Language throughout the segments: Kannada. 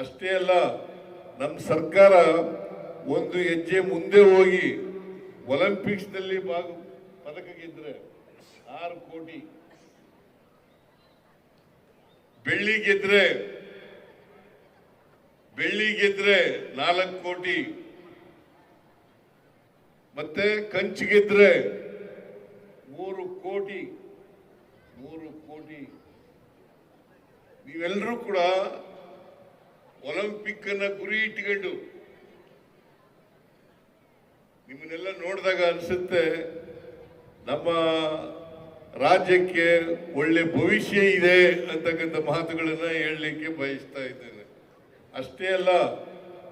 ಅಷ್ಟೇ ಅಲ್ಲ, ನಮ್ಮ ಸರ್ಕಾರ ಒಂದು ಹೆಜ್ಜೆ ಮುಂದೆ ಹೋಗಿ ಒಲಿಂಪಿಕ್ಸ್ ನಲ್ಲಿ ಪದಕ ಗೆದ್ರೆ 6 ಕೋಟಿ, ಬೆಳ್ಳಿ ಗೆದ್ರೆ 4 ಕೋಟಿ, ಮತ್ತೆ ಕಂಚು ಗೆದ್ರೆ 3 ಕೋಟಿ. ನೀವೆಲ್ಲರೂ ಕೂಡ ಒಲಿಂಪಿಕ್ ಅನ್ನ ಗುರಿ ಇಟ್ಕೊಂಡು ನಿಮ್ಮನ್ನೆಲ್ಲ ನೋಡಿದಾಗ ಅನ್ಸುತ್ತೆ ನಮ್ಮ ರಾಜ್ಯಕ್ಕೆ ಒಳ್ಳೆ ಭವಿಷ್ಯ ಇದೆ ಅಂತಕ್ಕಂಥ ಮಾತುಗಳನ್ನ ಹೇಳಲಿಕ್ಕೆ ಬಯಸ್ತಾ ಇದ್ದೇನೆ. ಅಷ್ಟೇ ಅಲ್ಲ,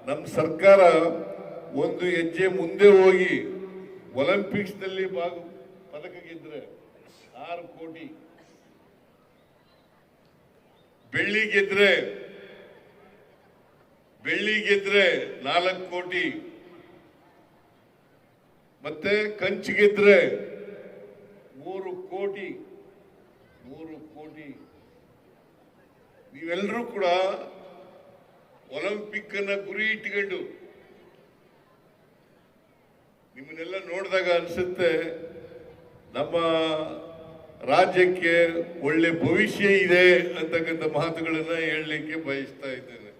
ನಮ್ಮ ಸರ್ಕಾರ ಒಂದು ಹೆಜ್ಜೆ ಮುಂದೆ ಹೋಗಿ ಒಲಿಂಪಿಕ್ಸ್ ನಲ್ಲಿ ಪದಕ ಗೆದ್ರೆ 6 ಕೋಟಿ, ಬೆಳ್ಳಿ ಗೆದ್ರೆ 4 ಕೋಟಿ, ಮತ್ತೆ ಕಂಚು ಗೆದ್ರೆ 3 ಕೋಟಿ. ನೀವೆಲ್ಲರೂ ಕೂಡ ಒಲಿಂಪಿಕ್ ಅನ್ನ ಗುರಿ ಇಟ್ಕೊಂಡು ನಿಮ್ಮನ್ನೆಲ್ಲ ನೋಡಿದಾಗ ಅನ್ಸುತ್ತೆ ನಮ್ಮ ರಾಜ್ಯಕ್ಕೆ ಒಳ್ಳೆ ಭವಿಷ್ಯ ಇದೆ ಅಂತಕ್ಕಂಥ ಮಾತುಗಳನ್ನ ಹೇಳಲಿಕ್ಕೆ ಬಯಸ್ತಾ ಇದ್ದೇನೆ.